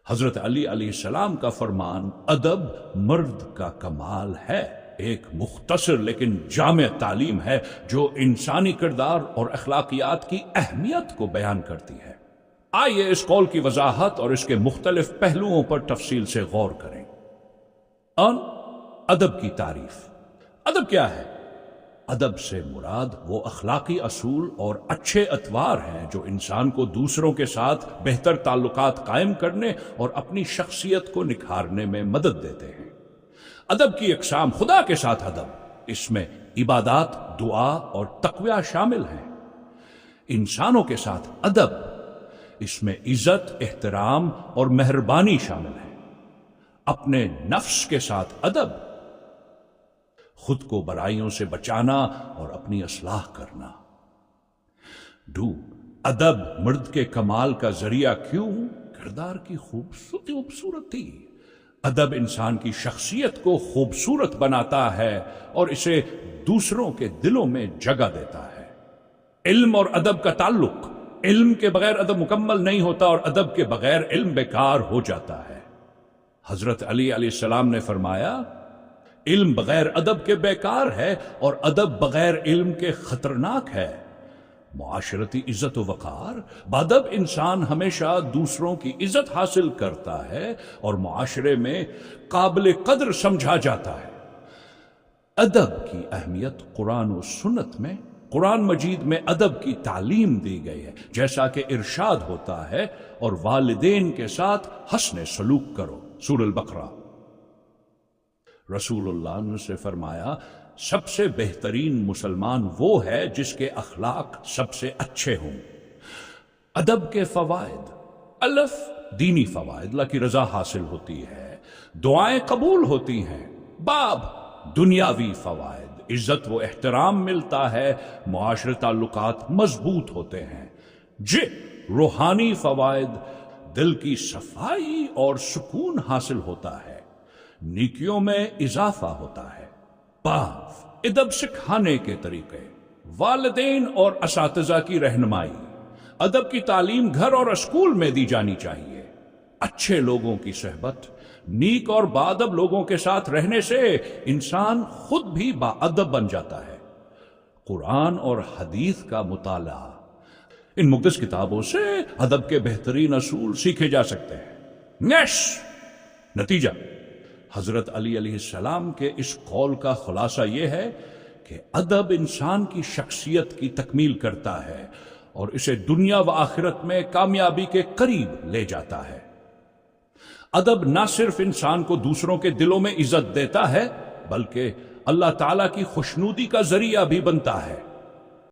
حضرت علی علیہ السلام کا فرمان ادب مرد کا کمال ہے، ایک مختصر لیکن جامع تعلیم ہے جو انسانی کردار اور اخلاقیات کی اہمیت کو بیان کرتی ہے۔ آئیے اس قول کی وضاحت اور اس کے مختلف پہلوؤں پر تفصیل سے غور کریں۔ ادب کی تعریف۔ ادب کیا ہے؟ ادب سے مراد وہ اخلاقی اصول اور اچھے اطوار ہیں جو انسان کو دوسروں کے ساتھ بہتر تعلقات قائم کرنے اور اپنی شخصیت کو نکھارنے میں مدد دیتے ہیں۔ ادب کی اقسام: خدا کے ساتھ ادب، اس میں عبادات، دعا اور تقویٰ شامل ہیں۔ انسانوں کے ساتھ ادب، اس میں عزت، احترام اور مہربانی شامل ہے۔ اپنے نفس کے ساتھ ادب، خود کو برائیوں سے بچانا اور اپنی اصلاح کرنا۔ ادب مرد کے کمال کا ذریعہ کیوں؟ کردار کی خوبصورتی۔ ادب انسان کی شخصیت کو خوبصورت بناتا ہے اور اسے دوسروں کے دلوں میں جگہ دیتا ہے۔ علم اور ادب کا تعلق: علم کے بغیر ادب مکمل نہیں ہوتا اور ادب کے بغیر علم بیکار ہو جاتا ہے۔ حضرت علی علیہ السلام نے فرمایا، علم بغیر ادب کے بیکار ہے اور ادب بغیر علم کے خطرناک ہے۔ معاشرتی عزت و وقار: بادب انسان ہمیشہ دوسروں کی عزت حاصل کرتا ہے اور معاشرے میں قابل قدر سمجھا جاتا ہے۔ ادب کی اہمیت قرآن و سنت میں، قرآن مجید میں ادب کی تعلیم دی گئی ہے، جیسا کہ ارشاد ہوتا ہے، اور والدین کے ساتھ حسن سلوک کرو، سورہ البقرہ۔ رسول اللہ نے سے فرمایا، سب سے بہترین مسلمان وہ ہے جس کے اخلاق سب سے اچھے ہوں۔ ادب کے فوائد: الف، دینی فوائد، اللہ کی رضا حاصل ہوتی ہے، دعائیں قبول ہوتی ہیں۔ باب، دنیاوی فوائد، عزت و احترام ملتا ہے، معاشرے تعلقات مضبوط ہوتے ہیں۔ روحانی فوائد، دل کی صفائی اور سکون حاصل ہوتا ہے، نیکیوں میں اضافہ ہوتا ہے۔ ادب سکھانے کے طریقے: والدین اور اساتذہ کی رہنمائی، ادب کی تعلیم گھر اور اسکول میں دی جانی چاہیے۔ اچھے لوگوں کی صحبت: نیک اور باادب لوگوں کے ساتھ رہنے سے انسان خود بھی باادب بن جاتا ہے۔ قرآن اور حدیث کا مطالعہ: ان مقدس کتابوں سے ادب کے بہترین اصول سیکھے جا سکتے ہیں۔ نتیجہ: حضرت علی علیہ السلام کے اس قول کا خلاصہ یہ ہے کہ ادب انسان کی شخصیت کی تکمیل کرتا ہے اور اسے دنیا و آخرت میں کامیابی کے قریب لے جاتا ہے۔ ادب نہ صرف انسان کو دوسروں کے دلوں میں عزت دیتا ہے، بلکہ اللہ تعالیٰ کی خوشنودی کا ذریعہ بھی بنتا ہے۔